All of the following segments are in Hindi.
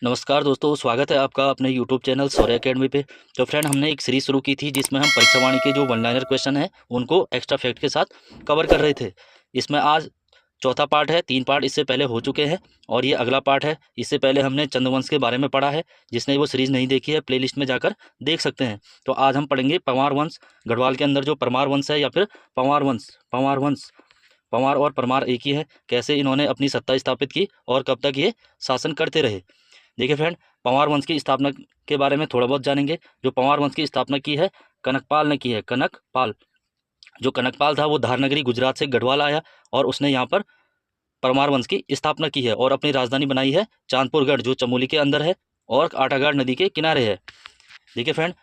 नमस्कार दोस्तों, स्वागत है आपका अपने यूट्यूब चैनल शौर्य एकेडमी पे। तो फ्रेंड, हमने एक सीरीज शुरू की थी जिसमें हम परीक्षा वाणी के जो वन लाइनर क्वेश्चन हैं उनको एक्स्ट्रा फैक्ट के साथ कवर कर रहे थे। इसमें आज चौथा पार्ट है। 3 पार्ट इससे पहले हो चुके हैं और ये अगला पार्ट है। इससे पहले हमने चंद्रवंश के बारे में पढ़ा है। जिसने वो सीरीज़ नहीं देखी है, प्लेलिस्ट में जाकर देख सकते हैं। तो आज हम पढ़ेंगे पंवार वंश। गढ़वाल के अंदर जो परमार वंश है या फिर पंवार वंश, पंवार और परमार एक ही है। कैसे इन्होंने अपनी सत्ता स्थापित की और कब तक ये शासन करते रहे। देखिए फ्रेंड, पंवार वंश की स्थापना के बारे में थोड़ा बहुत जानेंगे। जो पंवार वंश की स्थापना की है, कनकपाल ने की है। कनकपाल, जो कनकपाल था वो धारनगरी गुजरात से गढ़वाल आया और उसने यहाँ पर परमार वंश की स्थापना की है और अपनी राजधानी बनाई है चांदपुरगढ़, जो चमोली के अंदर है और आटाघाट नदी के किनारे है। देखिए फ्रेंड,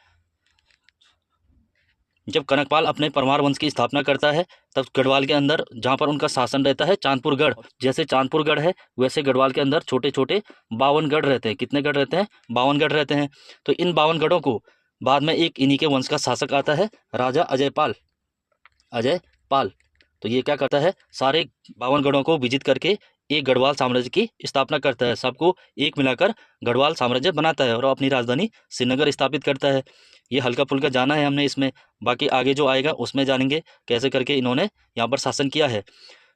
जब कनकपाल अपने परमार वंश की स्थापना करता है तब गढ़वाल के अंदर जहाँ पर उनका शासन रहता है चांदपुरगढ़, जैसे चांदपुरगढ़ है वैसे गढ़वाल के अंदर छोटे छोटे 52 गढ़ रहते हैं। कितने गढ़ रहते हैं? 52 गढ़ रहते हैं। तो इन 52 गढ़ों को बाद में एक इन्हीं के वंश का शासक आता है, राजा अजयपाल। अजयपाल तो ये क्या करता है, सारे 52 गढ़ों को विजित करके एक गढ़वाल साम्राज्य की स्थापना करता है। सबको एक मिलाकर गढ़वाल साम्राज्य बनाता है और अपनी राजधानी श्रीनगर स्थापित करता है। ये हल्का फुल्का जाना है हमने इसमें। बाकी आगे जो आएगा उसमें जानेंगे कैसे करके इन्होंने यहाँ पर शासन किया है।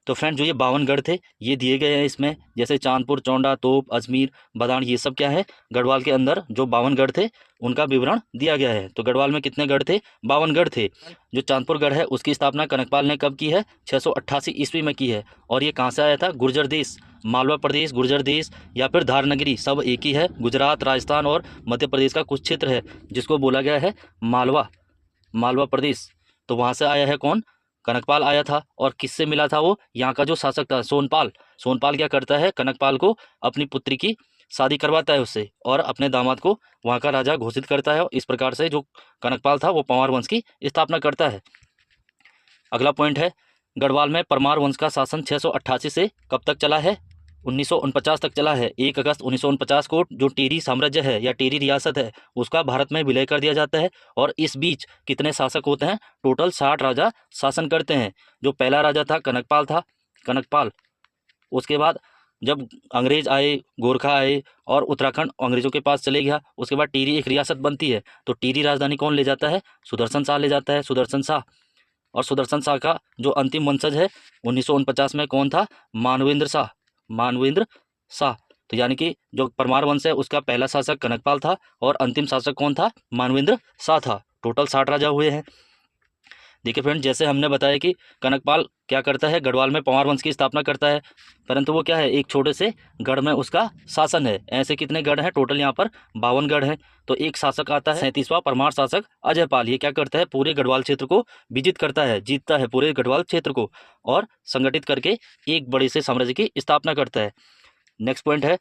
तो फ्रेंड, जो ये 52 गढ़ थे ये दिए गए हैं इसमें, जैसे चांदपुर, चौंडा, तोप, अजमेर, बदान, ये सब क्या है, गढ़वाल के अंदर जो 52 गढ़ थे उनका विवरण दिया गया है। तो गढ़वाल में कितने गढ़ थे? 52 गढ़ थे। जो चांदपुर गढ़ है उसकी स्थापना कनकपाल ने कब की है? 688 ईस्वी में की है। और ये कहाँ से आया था? गुर्जर देश, मालवा प्रदेश, गुर्जर देश या फिर धारनगरी, सब एक ही है। गुजरात, राजस्थान और मध्य प्रदेश का कुछ क्षेत्र है जिसको बोला गया है मालवा प्रदेश। तो वहाँ से आया है कौन? कनकपाल आया था। और किससे मिला था वो? यहाँ का जो शासक था सोनपाल। सोनपाल क्या करता है, कनकपाल को अपनी पुत्री की शादी करवाता है उससे और अपने दामाद को वहाँ का राजा घोषित करता है। इस प्रकार से जो कनकपाल था वो पंवार वंश की स्थापना करता है। अगला पॉइंट है, गढ़वाल में परमार वंश का शासन 688 से कब तक चला है? 1949 तक चला है। 1 अगस्त 1949 को जो टिहरी साम्राज्य है या टिहरी रियासत है उसका भारत में विलय कर दिया जाता है। और इस बीच कितने शासक होते हैं? टोटल 60 राजा शासन करते हैं। जो पहला राजा था कनकपाल। उसके बाद जब अंग्रेज आए, गोरखा आए और उत्तराखंड अंग्रेजों के पास चले गया, उसके बाद टिहरी एक रियासत बनती है। तो टिहरी राजधानी कौन ले जाता है? सुदर्शन शाह ले जाता है, सुदर्शन शाह। और सुदर्शन शाह का जो अंतिम वंशज है 1949 में कौन था? मानवेंद्र शाह। तो यानी कि जो परमार वंश है उसका पहला शासक कनकपाल था और अंतिम शासक कौन था? मानवेंद्र शाह था। टोटल 60 राजा हुए हैं। देखिए फ्रेंड, जैसे हमने बताया कि कनकपाल क्या करता है, गढ़वाल में पंवार वंश की स्थापना करता है, परंतु वो क्या है, एक छोटे से गढ़ में उसका शासन है। ऐसे कितने गढ़ हैं? टोटल यहाँ पर 52 गढ़ हैं। तो एक शासक आता है 37वां परमार शासक अजयपाल। ये क्या करता है, पूरे गढ़वाल क्षेत्र को विजित करता है, जीतता है पूरे गढ़वाल क्षेत्र को और संगठित करके एक बड़े से साम्राज्य की स्थापना करता है। नेक्स्ट पॉइंट है,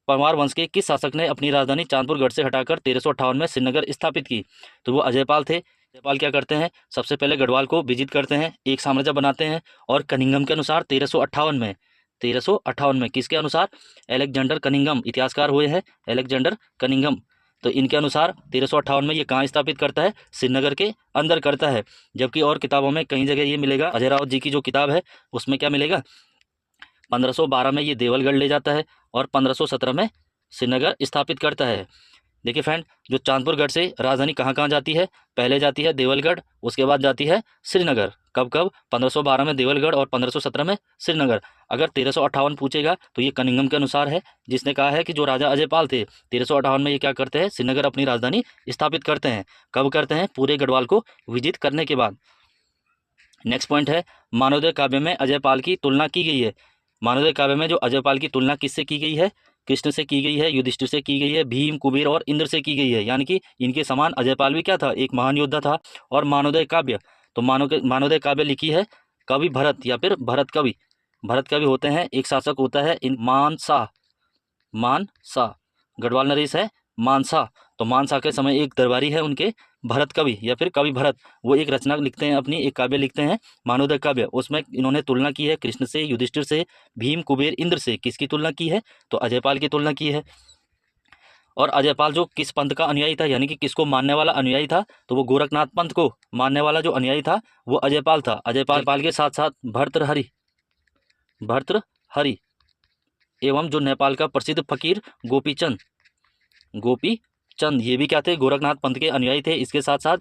परमार वंश के किस शासक ने अपनी राजधानी चांदपुरगढ़ से हटाकर 1358 में श्रीनगर स्थापित की? तो वो अजयपाल थे। अजयपाल क्या करते हैं, सबसे पहले गढ़वाल को विजित करते हैं, एक साम्राज्य बनाते हैं और कनिंघम के अनुसार 1358 में किसके अनुसार? अलेक्जेंडर कनिंघम, इतिहासकार हुए हैं अलेक्जेंडर कनिंघम। तो इनके अनुसार 1358 में ये कहाँ स्थापित करता है? श्रीनगर के अंदर करता है। जबकि और किताबों में कई जगह ये मिलेगा, अजय राव जी की जो किताब है उसमें क्या मिलेगा, 1512 में ये देवलगढ़ ले जाता है और 1517 में श्रीनगर स्थापित करता है। देखिए फ्रेंड, जो चांदपुरगढ़ से राजधानी कहाँ कहाँ जाती है? पहले जाती है देवलगढ़, उसके बाद जाती है श्रीनगर। कब कब? 1512 में देवलगढ़ और 1517 में श्रीनगर। अगर 1358 पूछेगा तो ये कनिंघम के अनुसार है, जिसने कहा है कि जो राजा अजयपाल थे 1358 में ये क्या करते हैं, श्रीनगर अपनी राजधानी स्थापित करते हैं। कब करते हैं? पूरे गढ़वाल को विजित करने के बाद। नेक्स्ट पॉइंट है, मानवोदय काव्य में अजयपाल की तुलना की गई है। मानवोदय काव्य में जो अजयपाल की तुलना किससे की गई है? कृष्ण से की गई है, युधिष्ठिर से की गई है, भीम, कुबेर और इंद्र से की गई है। यानी कि इनके समान अजयपाल भी क्या था, एक महान योद्धा था। और मानवोदय काव्य, तो मानवोदय काव्य लिखी है कवि भरत या फिर भरत कवि होते हैं। एक शासक होता है मान शाह, गढ़वाल नरेश है मानसा। तो मानसा के समय एक दरबारी है उनके, भरत कवि या फिर कवि भरत, वो एक रचना लिखते हैं, अपनी एक काव्य लिखते हैं मानवोदय काव्य। उसमें इन्होंने तुलना की है कृष्ण से, युधिष्ठिर से, भीम, कुबेर, इंद्र से। किसकी तुलना की है? तो अजयपाल की तुलना की है। और अजयपाल जो किस पंथ का अनुयायी था, यानी कि किसको मानने वाला अनुयायी था? तो वो गोरखनाथ पंथ को मानने वाला जो अनुयायी था वो अजयपाल था। अजयपाल के साथ साथ भर्तृहरि एवं जो नेपाल का प्रसिद्ध फकीर गोपीचंद ये भी क्या थे, गोरखनाथ पंथ के अनुयायी थे इसके साथ साथ।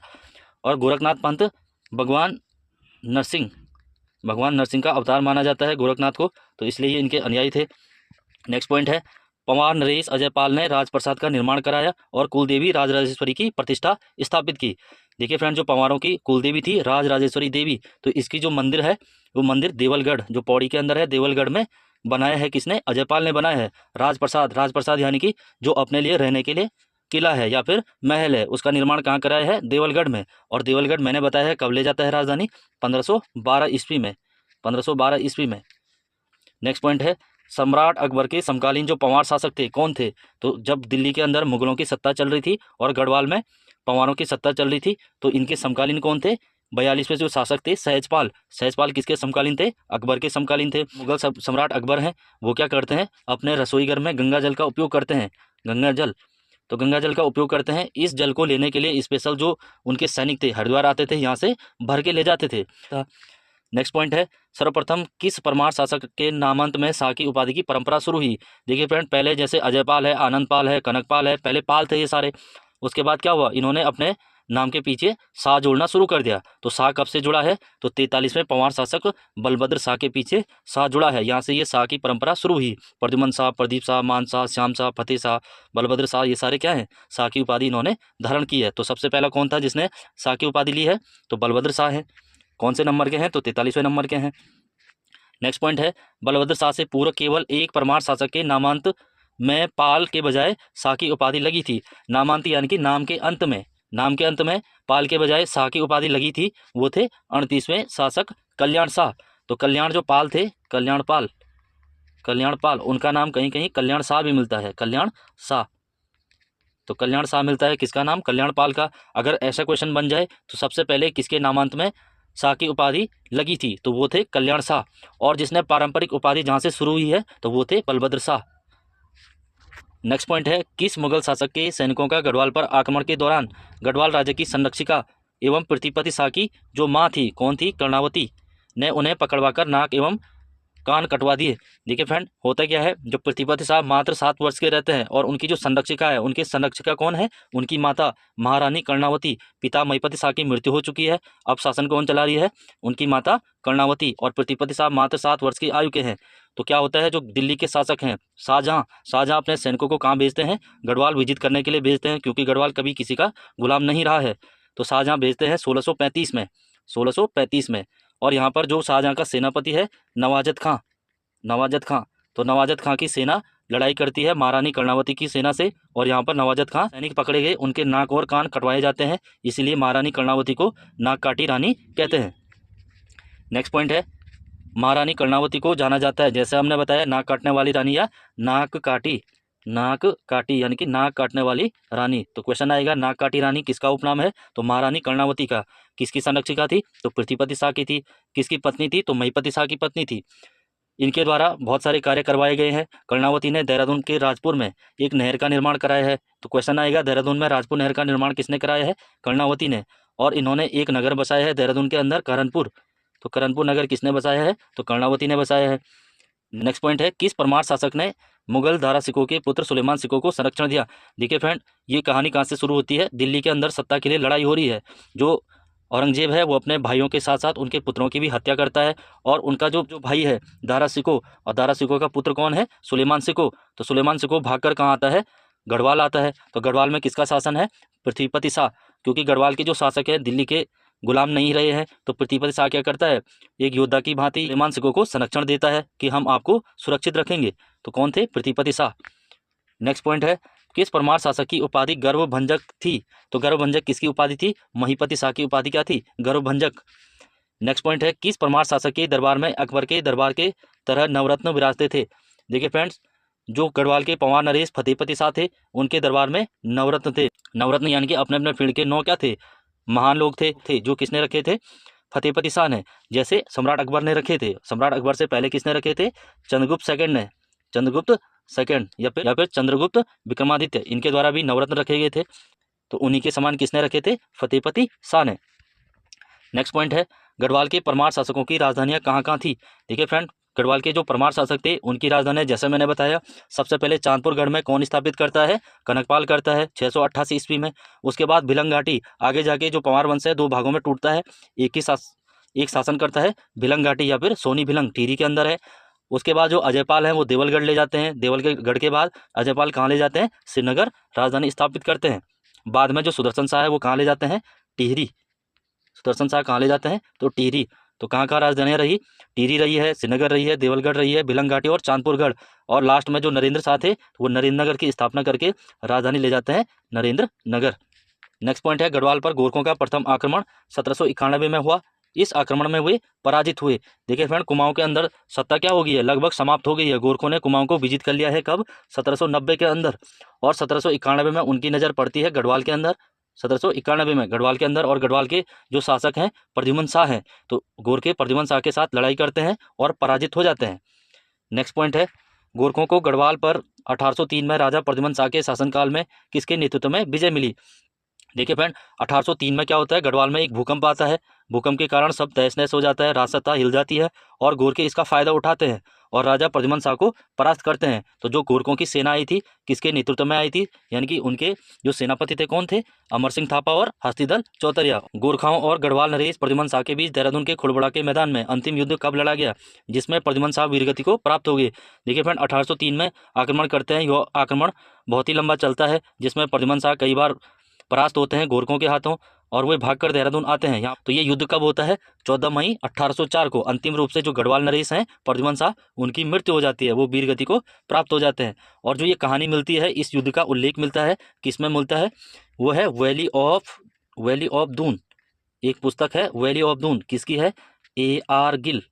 और गोरखनाथ पंथ भगवान नरसिंह का अवतार माना जाता है गोरखनाथ को, तो इसलिए ये इनके अनुयायी थे। नेक्स्ट पॉइंट है, पंवार नरेश अजयपाल ने राजप्रसाद का निर्माण कराया और कुलदेवी राजराजेश्वरी की प्रतिष्ठा स्थापित की। देखिए फ्रेंड, जो पंवारों की कुलदेवी थी राजराजेश्वरी देवी, तो इसकी जो मंदिर है वो मंदिर देवलगढ़ जो पौड़ी के अंदर है, देवलगढ़ में बनाया है। किसने? अजयपाल ने बनाया है। राजप्रसाद यानी कि जो अपने लिए रहने के लिए किला है या फिर महल है, उसका निर्माण कहाँ कराया है? देवलगढ़ में। और देवलगढ़ मैंने बताया है कब ले जाता है राजधानी? 1512 ईस्वी में, 1512 ईस्वी में। नेक्स्ट पॉइंट है, सम्राट अकबर के समकालीन जो पंवार शासक थे कौन थे? तो जब दिल्ली के अंदर मुगलों की सत्ता चल रही थी और गढ़वाल में पंवारों की सत्ता चल रही थी, तो इनके समकालीन कौन थे? 42वें जो शासक थे सहजपाल किसके समकालीन थे? अकबर के समकालीन थे। मुगल सम्राट अकबर हैं, वो क्या करते हैं? अपने रसोई घर में गंगा जल का उपयोग करते हैं। गंगा जल का उपयोग करते हैं। इस जल को लेने के लिए स्पेशल जो उनके सैनिक थे हरिद्वार आते थे, यहाँ से भर के ले जाते थे। नेक्स्ट पॉइंट है, सर्वप्रथम किस परमार शासक के नामांत में शाह की उपाधि की परंपरा शुरू हुई? देखिए फ्रेंड, पहले जैसे अजयपाल है, आनंदपाल है, कनकपाल है, पहले पाल थे ये सारे। उसके बाद क्या हुआ? इन्होंने अपने नाम के पीछे शाह जोड़ना शुरू कर दिया। तो शाह कब से जुड़ा है? तो 43वें पंवार शासक बलभद्र शाह के पीछे शाह जुड़ा है। यहाँ से ये शाह की परंपरा शुरू हुई। प्रद्युमन शाह, प्रदीप शाह, मान शाह, श्याम शाह, फतेह शाह, बलभद्र शाह, ये सारे क्या हैं? शाह की उपाधि इन्होंने धारण की है। तो सबसे पहला कौन था जिसने शाह की उपाधि ली है? तो बलभद्र शाह है। कौन से नंबर के हैं? तो 43वें नंबर के हैं। नेक्स्ट पॉइंट है, बलभद्र शाह से पूर्व केवल एक परमार शासक के नामांत में पाल के बजाय शाह की उपाधि लगी थी। नामांत यानी कि नाम के अंत में पाल के बजाय शाह की उपाधि लगी थी। वो थे 38वें शासक कल्याण शाह। तो कल्याण जो पाल थे, कल्याण पाल, उनका नाम कहीं कहीं कल्याण शाह भी मिलता है, कल्याण शाह। तो कल्याण शाह मिलता है किसका नाम? कल्याण पाल का। अगर ऐसा क्वेश्चन बन जाए तो सबसे पहले किसके नामांत में शाह की उपाधि लगी थी? तो वो थे कल्याण शाह। और जिसने पारंपरिक उपाधि जहाँ से शुरू हुई है तो वो थे बलभद्र शाह। नेक्स्ट पॉइंट है, किस मुगल शासक के सैनिकों का गढ़वाल पर आक्रमण के दौरान गढ़वाल राज्य की संरक्षिका एवं प्रतिपत्ति शाह की जो माँ थी, कौन थी? कर्णावती, ने उन्हें पकड़वाकर नाक एवं कान कटवा दिए? देखिए फ्रेंड, होता क्या है, जो प्रतिपत्ति शाह मात्र 7 वर्ष के रहते हैं और उनकी जो संरक्षिका है, उनकी संरक्षिका कौन है? उनकी माता महारानी कर्णावती। पिता महिपति शाह की मृत्यु हो चुकी है, अब शासन कौन चला रही है? उनकी माता कर्णावती। और प्रतिपत्ति शाह मात्र 7 वर्ष की आयु के हैं। तो क्या होता है, जो दिल्ली के शासक हैं शाहजहाँ अपने सैनिकों को कहाँ भेजते हैं? गढ़वाल विजिट करने के लिए भेजते हैं, क्योंकि गढ़वाल कभी किसी का गुलाम नहीं रहा है। तो शाहजहाँ भेजते हैं 1635 में। और यहाँ पर जो शाहजहाँ का सेनापति है नवाजत खां, तो नवाजत खां की सेना लड़ाई करती है महारानी कर्णावती की सेना से, और यहाँ पर नवाजत खां सैनिक पकड़े गए, उनके नाक और कान कटवाए जाते हैं, इसीलिए महारानी कर्णावती को नाक काटी रानी कहते हैं। नेक्स्ट पॉइंट है, महारानी कर्णावती को जाना जाता है, जैसे हमने बताया, नाक काटने वाली रानी या नाक काटी यानी कि नाक काटने वाली रानी। तो क्वेश्चन आएगा, नाक काटी रानी किसका उपनाम है? तो महारानी कर्णावती का। किसकी संरक्षिका थी? तो प्रतिपत्ति शाह की थी। किसकी पत्नी थी? तो महिपति शाह की पत्नी थी। इनके द्वारा बहुत सारे कार्य करवाए गए हैं। कर्णावती ने देहरादून के राजपुर में एक नहर का निर्माण कराया है। तो क्वेश्चन आएगा, देहरादून में राजपुर नहर का निर्माण किसने कराया है? कर्णावती ने। और इन्होंने एक नगर बसाया है देहरादून के अंदर, करनपुर। तो करनपुर नगर किसने बसाया है? तो कर्णावती ने बसाया है। नेक्स्ट पॉइंट है, किस परमार शासक ने मुगल दारा सिकों के पुत्र सुलेमान सिकों को संरक्षण दिया? देखिए फ्रेंड, ये कहानी कहाँ से शुरू होती है? दिल्ली के अंदर सत्ता के लिए लड़ाई हो रही है। जो औरंगजेब है वो अपने भाइयों के साथ साथ उनके पुत्रों की भी हत्या करता है, और उनका जो भाई है दारा सिको, और दारा सिको का पुत्र कौन है? सुलेमान सिको। तो सुलेमान सिको भागकर कहाँ आता है? गढ़वाल आता है। तो गढ़वाल में किसका शासन है? प्रतिपत्ति शाह। क्योंकि गढ़वाल के जो शासक है दिल्ली के गुलाम नहीं रहे हैं, तो प्रतिपत्ति शाह क्या करता है? एक योद्धा की भांति सुलेमान सिको को संरक्षण देता है कि हम आपको सुरक्षित रखेंगे। तो कौन थे? प्रतिपत्ति शाह। नेक्स्ट पॉइंट है, किस परमार शासक की उपाधि गर्वभंजक थी? तो गर्वभंजक किसकी उपाधि थी? महिपति शाह की उपाधि क्या थी? गर्वभंजक। नेक्स्ट पॉइंट है, किस परमार शासक के दरबार में अकबर के दरबार के तरह नवरत्न विराजते थे? देखिए फ्रेंड्स, जो गढ़वाल के पंवार नरेश फतेहपति शाह थे, उनके दरबार में नवरत्न थे। नवरत्न यानी कि अपने अपने फील्ड के 9 क्या थे? महान लोग थे जो किसने रखे थे? फतेहपति शाह ने। जैसे सम्राट अकबर ने रखे थे। सम्राट अकबर से पहले किसने रखे थे? चंद्रगुप्त सेकंड ने, चंद्रगुप्त सेकंड या फिर चंद्रगुप्त विक्रमादित्य, इनके द्वारा भी नवरत्न रखे गए थे। तो उन्हीं के समान किसने रखे थे? फतेहपति शाह ने। नेक्स्ट पॉइंट है, गढ़वाल के परमार शासकों की राजधानियां कहाँ कहाँ थी? देखिए फ्रेंड, गढ़वाल के जो परमार शासक थे उनकी राजधानी जैसे मैंने बताया, सबसे पहले चांदपुर गढ़ में कौन स्थापित करता है, कनकपाल करता है 688 ईस्वी में। उसके बाद भिलंग घाटी, आगे जाके जो पंवार वंश है दो भागों में टूटता है, एक शासन करता है भिलंग घाटी या फिर सोनी भिलंग टिहरी के अंदर है। उसके बाद जो अजयपाल हैं वो देवलगढ़ ले जाते हैं, देवलगढ़ के बाद अजयपाल कहाँ ले जाते हैं, श्रीनगर राजधानी स्थापित करते हैं। बाद में जो सुदर्शन शाह है वो कहाँ ले जाते हैं, टिहरी। सुदर्शन शाह कहाँ ले जाते हैं, तो टिहरी। तो कहाँ कहाँ राजधानियाँ रही, टिहरी रही है, श्रीनगर रही है, देवलगढ़ रही है, भिलंग घाटी और चांदपुरगढ़। और लास्ट में जो नरेंद्र शाह थे वो नरेंद्र नगर की स्थापना करके राजधानी ले जाते हैं नरेंद्र नगर। नेक्स्ट पॉइंट है, गढ़वाल पर गोरखों का प्रथम आक्रमण 1791 में हुआ। इस आक्रमण में वे पराजित हुए। देखिए फ्रेंड, कुमाऊं के अंदर सत्ता क्या हो गई है, लगभग समाप्त हो गई है। गोरखों ने कुमाऊं को विजित कर लिया है कब, 1790 के अंदर। और 1791 में उनकी नज़र पड़ती है गढ़वाल के अंदर, 1791 में गढ़वाल के अंदर। और गढ़वाल के जो शासक हैं प्रद्युम्न शाह हैं, तो गोरखे प्रद्युम्न शाह के साथ लड़ाई करते हैं और पराजित हो जाते हैं। नेक्स्ट पॉइंट है, गोरखों को गढ़वाल पर 1803 में राजा प्रद्युम्न शाह के शासनकाल में किसके नेतृत्व में विजय मिली। देखिए फ्रेंड, 1803 में क्या होता है, गढ़वाल में एक भूकंप आता है। भूकंप के कारण सब तहस नहस हो जाता है, राजसत्ता हिल जाती है और गोरखे इसका फायदा उठाते हैं और राजा प्रद्युम्न शाह को परास्त करते हैं। तो जो गोरखों की सेना आई थी किसके नेतृत्व में आई थी, यानी कि उनके जो सेनापति थे कौन थे, अमर सिंह थापा और हस्तीदल चौतरिया। गोरखाओं और गढ़वाल नरेश प्रद्युम्न शाह के बीच देहरादून के खुड़बड़ा के मैदान में अंतिम युद्ध कब लड़ा गया, जिसमें प्रद्युम्न शाह वीरगति को प्राप्त हो गए। देखिए फ्रेंड, 1803 में आक्रमण करते हैं। यह आक्रमण बहुत ही लंबा चलता है, जिसमें प्रद्युम्न शाह कई बार परास्त होते हैं गोरखों के हाथों और वे भागकर देहरादून आते हैं यहाँ। तो ये युद्ध कब होता है, 14 मई 1804 को। अंतिम रूप से जो गढ़वाल नरेश हैं प्रद्युम्न शाह, उनकी मृत्यु हो जाती है, वो वीरगति को प्राप्त हो जाते हैं। और जो ये कहानी मिलती है, इस युद्ध का उल्लेख मिलता है, किसमें मिलता है, वो है वैली ऑफ दून। एक पुस्तक है वैली ऑफ दून, किसकी है, AR गिल,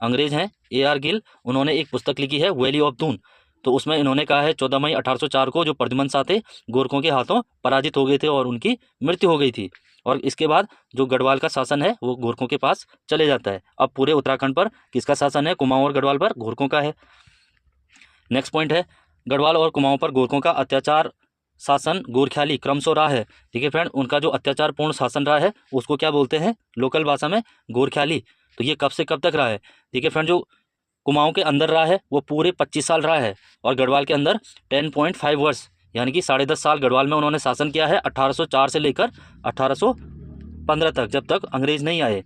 अंग्रेज हैं AR गिल। उन्होंने एक पुस्तक लिखी है वैली ऑफ दून। तो उसमें इन्होंने कहा है 14 मई 1804 को जो प्रद्युम्न शाह थे गोरखों के हाथों पराजित हो गए थे और उनकी मृत्यु हो गई थी। और इसके बाद जो गढ़वाल का शासन है वो गोरखों के पास चले जाता है। अब पूरे उत्तराखंड पर किसका शासन है, कुमाऊं और गढ़वाल पर गोरखों का है। नेक्स्ट पॉइंट है, गढ़वाल और कुमाऊं पर गोरखों का अत्याचार शासन गोरख्याली क्रमशः रहा है। ठीक है फ्रेंड, उनका जो अत्याचारपूर्ण शासन रहा है उसको क्या बोलते हैं, लोकल भाषा में गोरख्याली। तो ये कब से कब तक रहा है। ठीक है फ्रेंड, जो कुमाऊं के अंदर रहा है वो पूरे 25 साल रहा है और गढ़वाल के अंदर 10.5 वर्ष यानी कि 10.5 साल गढ़वाल में उन्होंने शासन किया है, 1804 से लेकर 1815 तक, जब तक अंग्रेज नहीं आए।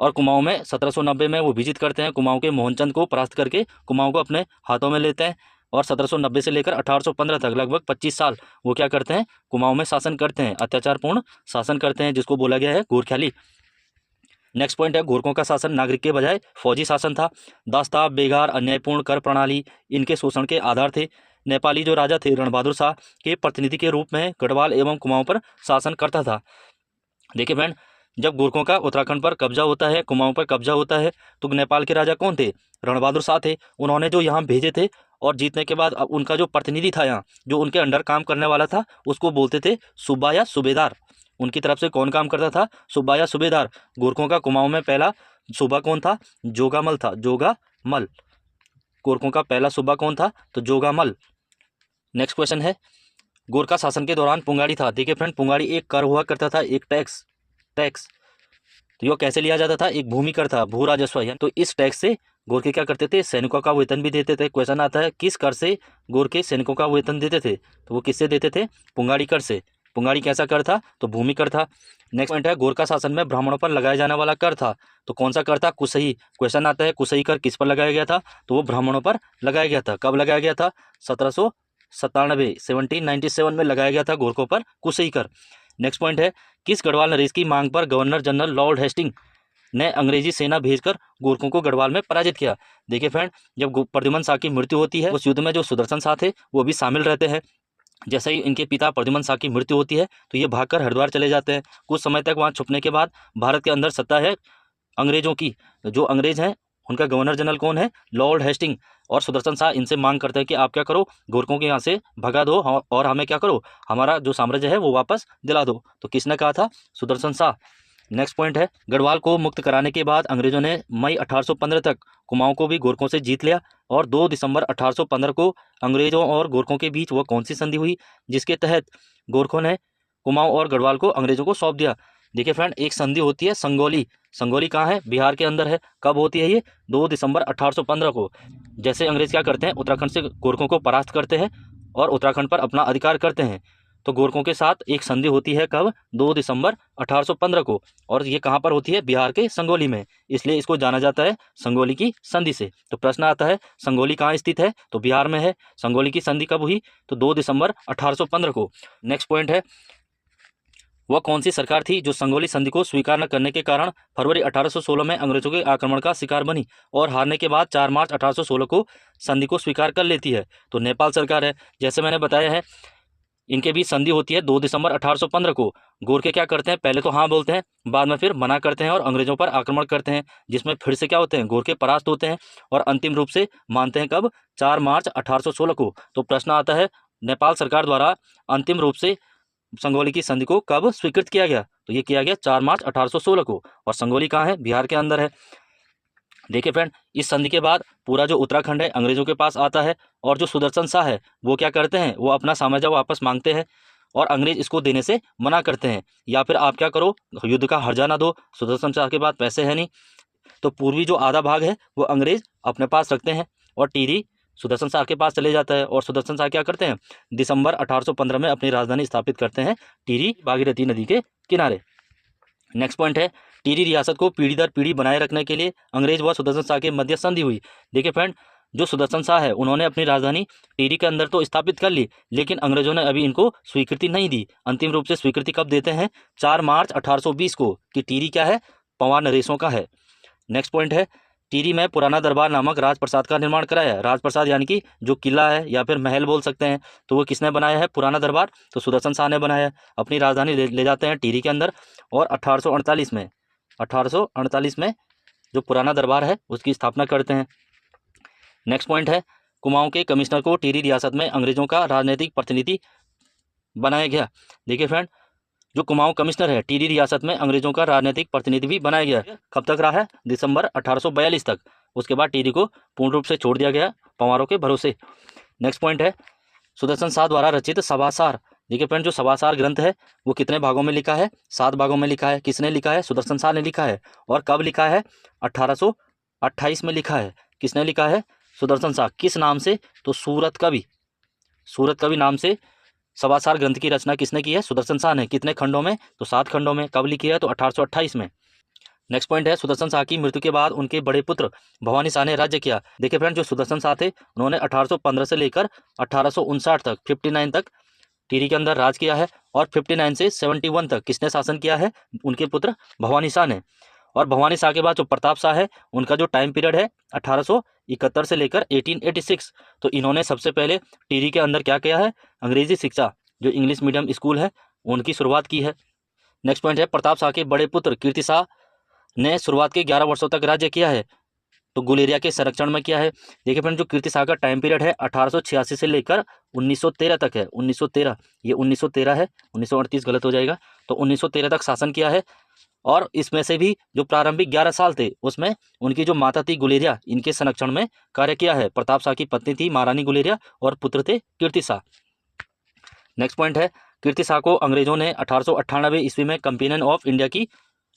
और कुमाऊं में 1790 में वो विजित करते हैं, कुमाऊं के मोहनचंद को परास्त करके कुमाऊं को अपने हाथों में लेते हैं। और 1790 से लेकर 1815 तक लगभग 25 साल वो क्या करते हैं, कुमाऊं में शासन करते हैं, अत्याचारपूर्ण शासन करते हैं, जिसको बोला गया है गोरख्याली। नेक्स्ट पॉइंट है, गोरखों का शासन नागरिक के बजाय फौजी शासन था। दास्ताव, बेगार, अन्यायपूर्ण कर प्रणाली इनके शोषण के आधार थे। नेपाली जो राजा थे रणबहादुर शाह के प्रतिनिधि के रूप में गढ़वाल एवं कुमाऊं पर शासन करता था। देखिए फ्रेंड, जब गोरखों का उत्तराखंड पर कब्जा होता है, कुमाऊं पर कब्जा होता है, तो नेपाल के राजा कौन थे, रणबहादुर शाह थे। उन्होंने जो यहाँ भेजे थे और जीतने के बाद अब उनका जो प्रतिनिधि था यहाँ, जो उनके अंडर काम करने वाला था, उसको बोलते थे सूबा या सूबेदार। उनकी तरफ से कौन काम करता था, सूबा या सूबेदार। गोरखों का कुमाऊं में पहला सूबा कौन था, जोगामल था, जोगामल। गोरखों का पहला सूबा कौन था, तो जोगामल। नेक्स्ट क्वेश्चन है, गोरखा शासन के दौरान पुंगाड़ी था। देखिए फ्रेंड, पुंगाड़ी एक कर हुआ करता था, एक टैक्स। तो यह कैसे लिया जाता था, एक भूमि कर था, भू राजस्व। तो इस टैक्स से गोरखे क्या करते थे, सैनिकों का वेतन भी देते थे। क्वेश्चन आता है किस कर से गोरखे सैनिकों का वेतन देते थे, तो वो किससे देते थे, पुंगाड़ी कर से। पुंगाड़ी कैसा कर था, तो भूमि कर था। नेक्स्ट पॉइंट है, गोरखा शासन में ब्राह्मणों पर लगाया जाने वाला कर था, तो कौन सा कर था, कुसही। क्वेश्चन आता है कुसही कर किस पर लगाया गया था, तो वो ब्राह्मणों पर लगाया गया था। कब लगाया गया था, 1797 में लगाया गया था गोरखों पर कुसही कर। नेक्स्ट पॉइंट है, किस गढ़वाल नरेश की मांग पर गवर्नर जनरल लॉर्ड हेस्टिंग ने अंग्रेजी सेना भेजकर गोरखों को गढ़वाल में पराजित किया। देखिए फ्रेंड, जब प्रद्युम्न शाह की मृत्यु होती है उस युद्ध में जो सुदर्शन शाह थे वो भी शामिल रहते हैं। जैसे ही इनके पिता प्रद्युम्न शाह की मृत्यु होती है तो ये भागकर हरिद्वार चले जाते हैं। कुछ समय तक वहाँ छुपने के बाद भारत के अंदर सत्ता है अंग्रेजों की। जो अंग्रेज हैं उनका गवर्नर जनरल कौन है, लॉर्ड हेस्टिंग। और सुदर्शन शाह इनसे मांग करते हैं कि आप क्या करो, गोरखों के यहाँ से भगा दो और हमें क्या करो, हमारा जो साम्राज्य है वो वापस दिला दो। तो किसने कहा था, सुदर्शन शाह। नेक्स्ट पॉइंट है, गढ़वाल को मुक्त कराने के बाद अंग्रेजों ने मई 1815 तक कुमाऊं को भी गोरखों से जीत लिया। और 2 दिसंबर 1815 को अंग्रेजों और गोरखों के बीच वह कौन सी संधि हुई, जिसके तहत गोरखों ने कुमाऊं और गढ़वाल को अंग्रेजों को सौंप दिया। देखिए फ्रेंड, एक संधि होती है संगोली। संगोली कहाँ है? बिहार के अंदर है। कब होती है ये? 2 दिसंबर 1815 को। जैसे अंग्रेज क्या करते हैं, उत्तराखंड से गोरखों को परास्त करते हैं और उत्तराखंड पर अपना अधिकार करते हैं, तो गोरखों के साथ एक संधि होती है। कब? 2 दिसंबर 1815 को। और ये कहाँ पर होती है? बिहार के संगोली में। इसलिए इसको जाना जाता है संगोली की संधि से। तो प्रश्न आता है संगोली कहाँ स्थित है? तो बिहार में है। संगोली की संधि कब हुई? तो 2 दिसंबर 1815 को। नेक्स्ट पॉइंट है, वह कौन सी सरकार थी जो संगोली संधि को स्वीकार न करने के कारण फरवरी 1816 में अंग्रेजों के आक्रमण का शिकार बनी और हारने के बाद 4 मार्च 1816 को संधि को स्वीकार कर लेती है? तो नेपाल सरकार है। जैसे मैंने बताया है, इनके बीच संधि होती है 2 दिसंबर 1815 को। गोरखे क्या करते हैं? पहले तो हाँ बोलते हैं, बाद में फिर मना करते हैं और अंग्रेजों पर आक्रमण करते हैं, जिसमें फिर से क्या होते हैं? गोरखे परास्त होते हैं और अंतिम रूप से मानते हैं कब? 4 मार्च 1816 को। तो प्रश्न आता है, नेपाल सरकार द्वारा अंतिम रूप से संगोली की संधि को कब स्वीकृत किया गया? तो ये किया गया 4 मार्च 1816 को। और संगोली कहाँ है? बिहार के अंदर है। देखिए फ्रेंड, इस संधि के बाद पूरा जो उत्तराखंड है अंग्रेजों के पास आता है और जो सुदर्शन शाह है वो क्या करते हैं? वो अपना साम्राज्य वापस मांगते हैं और अंग्रेज इसको देने से मना करते हैं। या फिर आप क्या करो, युद्ध का हर्जा दो, सुदर्शन शाह के पास पैसे हैं नहीं, तो पूर्वी जो आधा भाग है वो अंग्रेज अपने पास रखते हैं और टिहरी सुदर्शन शाह के पास चले जाता है। और सुदर्शन शाह क्या करते हैं? दिसंबर 1815 में अपनी राजधानी स्थापित करते हैं टिहरी, भागीरथी नदी के किनारे। नेक्स्ट पॉइंट है, टिहरी रियासत को पीढ़ी दर पीढ़ी बनाए रखने के लिए अंग्रेज व सुदर्शन शाह के मध्य संधि हुई। देखिए फ्रेंड, जो सुदर्शन शाह है उन्होंने अपनी राजधानी टिहरी के अंदर तो स्थापित कर ली, लेकिन अंग्रेजों ने अभी इनको स्वीकृति नहीं दी। अंतिम रूप से स्वीकृति कब देते हैं? 4 मार्च 1820 को, कि टिहरी क्या है? पंवार नरेशों का है। नेक्स्ट पॉइंट है, टिहरी में पुराना दरबार नामक राजप्रसाद का निर्माण कराया। राजप्रसाद यानी कि जो किला है या फिर महल बोल सकते हैं, तो वो किसने बनाया है? पुराना दरबार तो सुदर्शन शाह ने बनाया है। अपनी राजधानी ले जाते हैं टिहरी के अंदर और 1848 में जो पुराना दरबार है उसकी स्थापना करते हैं। नेक्स्ट पॉइंट है, कुमाऊं के कमिश्नर को टिहरी रियासत में अंग्रेजों का राजनीतिक प्रतिनिधि बनाया गया। देखिए फ्रेंड, जो कुमाऊं कमिश्नर है टिहरी रियासत में अंग्रेजों का राजनीतिक प्रतिनिधि भी बनाया गया है। कब तक रहा है? दिसंबर 1842 तक। उसके बाद टिहरी को पूर्ण रूप से छोड़ दिया गया पंवारों के भरोसे। नेक्स्ट पॉइंट है, सुदर्शन शाह द्वारा रचित सभासार। देखिए फ्रेंड, जो सभासार ग्रंथ है वो कितने भागों में लिखा है? 7 भागों में लिखा है। किसने लिखा है? सुदर्शन शाह ने लिखा है। और कब लिखा है? 1828 में लिखा है। किसने लिखा है? सुदर्शन शाह। किस नाम से? तो सूरत कवि। सूरत कवि नाम से सभासार ग्रंथ की रचना किसने की है? सुदर्शन शाह ने। कितने खंडों में? तो 7 खंडों में। कब लिखी है? तो 1828 में। नेक्स्ट पॉइंट है, सुदर्शन शाह की मृत्यु के बाद उनके बड़े पुत्र भवानी शाह ने राज्य किया। देखिए फ्रेंड, जो सुदर्शन शाह थे उन्होंने 1815 से लेकर 1859 तक 59 तक टिहरी के अंदर राज किया है और 59 से 71 तक किसने शासन किया है? उनके पुत्र भवानी शाह ने। और भवानी शाह के बाद जो प्रताप शाह है उनका जो टाइम पीरियड है 1871 से लेकर 1886। तो इन्होंने सबसे पहले टिहरी के अंदर क्या किया है? अंग्रेजी शिक्षा, जो इंग्लिश मीडियम स्कूल है, उनकी शुरुआत की है। नेक्स्ट पॉइंट है, प्रताप शाह के बड़े पुत्र कीर्ति शाह ने शुरुआत के 11 वर्षों तक राज्य किया है, तो गुलेरिया के संरक्षण में किया है। देखिए फ्रेंड, जो कीर्ति शाह का टाइम पीरियड है 1886 से लेकर 1913 तक है। 1913, ये 1913 है, 1938 गलत हो जाएगा। तो 1913 तक शासन किया है। और इसमें से भी जो प्रारंभिक 11 साल थे उसमें उनकी जो माता थी गुलेरिया, इनके संरक्षण में कार्य किया है। प्रताप शाह की पत्नी थी महारानी गुलेरिया और पुत्र थे कीर्ति शाह। नेक्स्ट पॉइंट है, कीर्ति शाह को अंग्रेजों ने 1898 ईस्वी में कंपेनियन ऑफ इंडिया की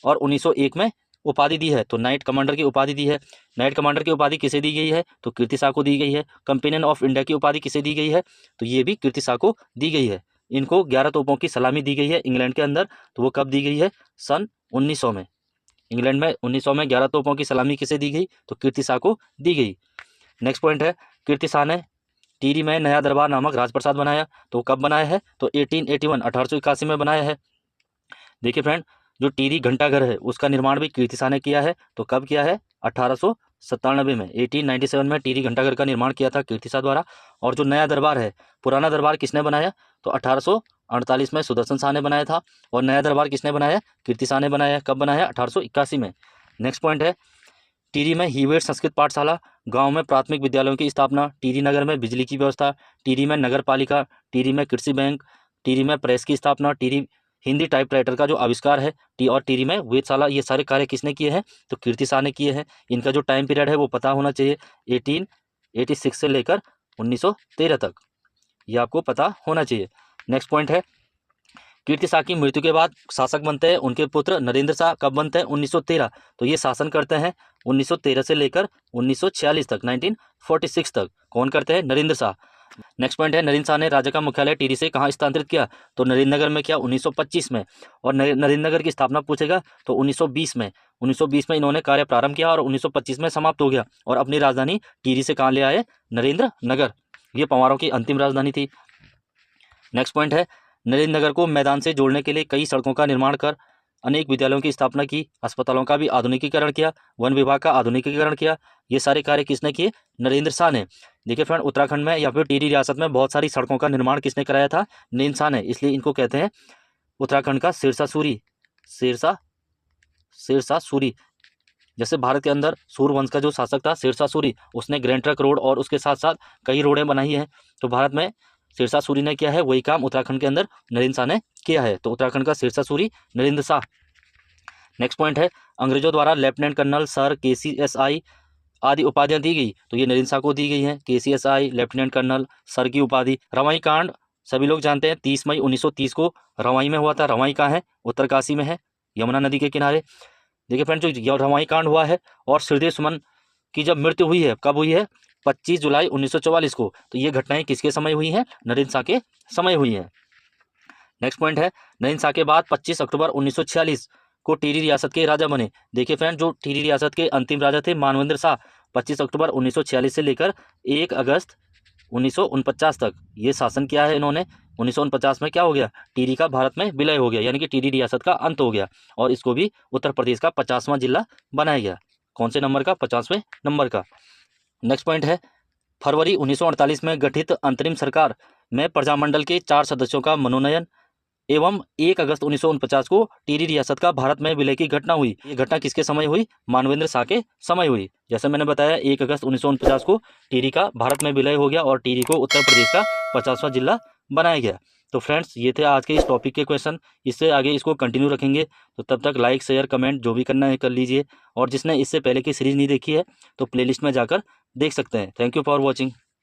और 1901 में उपाधि दी है। तो नाइट कमांडर की उपाधि दी है। नाइट कमांडर की उपाधि किसे दी गई है? तो कीर्ति शाह को दी गई है। कंपेनियन ऑफ इंडिया की उपाधि किसे दी गई है? तो ये भी कीर्ति शाह को दी गई है। इनको 11 तोपों की सलामी दी गई है इंग्लैंड के अंदर। तो वो कब दी गई है? सन 1900 में। इंग्लैंड में 1900 में 11 तोपों की सलामी किसे दी गई? तो कीर्ति शाह को दी गई। नेक्स्ट पॉइंट है, कीर्ति शाह ने टिहरी में नया दरबार नामक राजप्रसाद बनाया। तो कब बनाया है? तो 1881 में बनाया है। देखिए फ्रेंड, जो टिहरी घंटाघर है उसका निर्माण भी कीर्ति शाह ने किया है। तो कब किया है? 1897 में, 1897 में टिहरी घंटाघर का निर्माण किया था कीर्ति शाह द्वारा। और जो नया दरबार है, पुराना दरबार किसने बनाया? तो 1848 में सुदर्शन शाह ने बनाया था। और नया दरबार किसने बनाया? कीर्ति शाह ने बनाया। कब बनाया? 1881 में। नेक्स्ट पॉइंट है, टिहरी में हीवेट संस्कृत पाठशाला, गांव में प्राथमिक विद्यालयों की स्थापना, टिहरी नगर में बिजली की व्यवस्था, टिहरी में नगर पालिका, टिहरी में कृषि बैंक, टिहरी में प्रेस की स्थापना, टिहरी हिंदी टाइपराइटर का जो आविष्कार है, और टिहरी में वेधशाला, ये सारे कार्य किसने किए हैं? तो कीर्ति शाह ने किए हैं। इनका जो टाइम पीरियड है वो पता होना चाहिए, 1886 से लेकर 1913 तक, ये आपको पता होना चाहिए। नेक्स्ट पॉइंट है, कीर्ति शाह की मृत्यु के बाद शासक बनते हैं उनके पुत्र नरेंद्र शाह। कब बनते हैं? 1913। तो ये शासन करते हैं 1913 से लेकर 1946 तक, 1946 तक। कौन करते हैं? नरेंद्र शाह। नेक्स्ट पॉइंट है, नरेंद्र शाह ने राज्य का मुख्यालय टिहरी से कहाँ स्थानांतरित किया? तो नरेंद्र नगर में किया 1925 में। और नरेंद्र नगर की स्थापना पूछेगा तो 1920 में। 1920 में इन्होंने कार्य प्रारंभ किया और 1925 में समाप्त हो गया। और अपनी राजधानी टिहरी से कहाँ ले आए? नरेंद्र नगर। ये पंवारों की अंतिम राजधानी थी। नेक्स्ट पॉइंट है, नरेंद्र नगर को मैदान से जोड़ने के लिए कई सड़कों का निर्माण कर अनेक विद्यालयों की स्थापना की, अस्पतालों का भी आधुनिकीकरण किया, वन विभाग का आधुनिकीकरण किया। ये सारे कार्य किसने किए? नरेंद्र शाह ने। देखिए फ्रेंड, उत्तराखंड में या फिर टिहरी रियासत में बहुत सारी सड़कों का निर्माण किसने कराया था? नरेंद्र शाह ने। इसलिए इनको कहते हैं उत्तराखंड का सिरसा सूरी। सिरसा सूरी। जैसे भारत के अंदर सूर्यवंश का जो शासक था सिरसा सूरी, उसने ग्रैंड ट्रंक रोड और उसके साथ साथ कई रोडें बनाई हैं। तो भारत में सिरसा सूरी ने किया है, वही काम उत्तराखंड के अंदर नरेंद्र शाह ने किया है। तो उत्तराखंड का सिरसा सूरी नरेंद्र शाह। नेक्स्ट पॉइंट है, अंग्रेजों द्वारा लेफ्टिनेंट कर्नल, सर, KCSI आदि उपाधियां दी गई, तो ये नरेंद्र शाह को दी गई हैं। KCSI, लेफ्टिनेंट कर्नल, सर की उपाधि। रवाई कांड सभी लोग जानते हैं, 30 मई 1930 को रवाई में हुआ था। रवाई कहाँ है? उत्तरकाशी में है, यमुना नदी के किनारे। देखिए फ्रेंड, जो रवाई कांड हुआ है और श्रीदेव सुमन की जब मृत्यु हुई है, कब हुई है? 25 जुलाई 1944 को। तो ये घटनाएं किसके समय हुई हैं? नरेंद्र शाह के समय हुई हैं। नेक्स्ट पॉइंट है, नरेंद्र शाह के बाद 25 अक्टूबर 1946 को टिहरी रियासत के राजा बने। देखिए फ्रेंड, जो टिहरी रियासत के अंतिम राजा थे मानवेंद्र शाह, 25 अक्टूबर 1946 से लेकर 1 अगस्त 1949 तक ये शासन किया है इन्होंने। 1949 में क्या हो गया? टिहरी का भारत में विलय हो गया, यानी कि टिहरी रियासत का अंत हो गया। और इसको भी उत्तर प्रदेश का 50वां जिला बनाया गया। कौन से नंबर का? 50वें नंबर का। नेक्स्ट पॉइंट है, फरवरी 1948 में गठित अंतरिम सरकार में प्रजामंडल के 4 सदस्यों का मनोनयन एवं 1 अगस्त 1949 को टिहरी रियासत का भारत में विलय की घटना हुई। ये घटना किसके समय हुई? मानवेंद्र शाह के समय हुई। जैसे मैंने बताया, 1 अगस्त 1949 को टिहरी का भारत में विलय हो गया और टिहरी को उत्तर प्रदेश का 50वां जिला बनाया गया। तो फ्रेंड्स, ये थे आज के इस टॉपिक के क्वेश्चन। इससे आगे इसको कंटिन्यू रखेंगे। तो तब तक लाइक, शेयर, कमेंट जो भी करना है कर लीजिए। और जिसने इससे पहले की सीरीज नहीं देखी है तो प्लेलिस्ट में जाकर देख सकते हैं। Thank you for watching.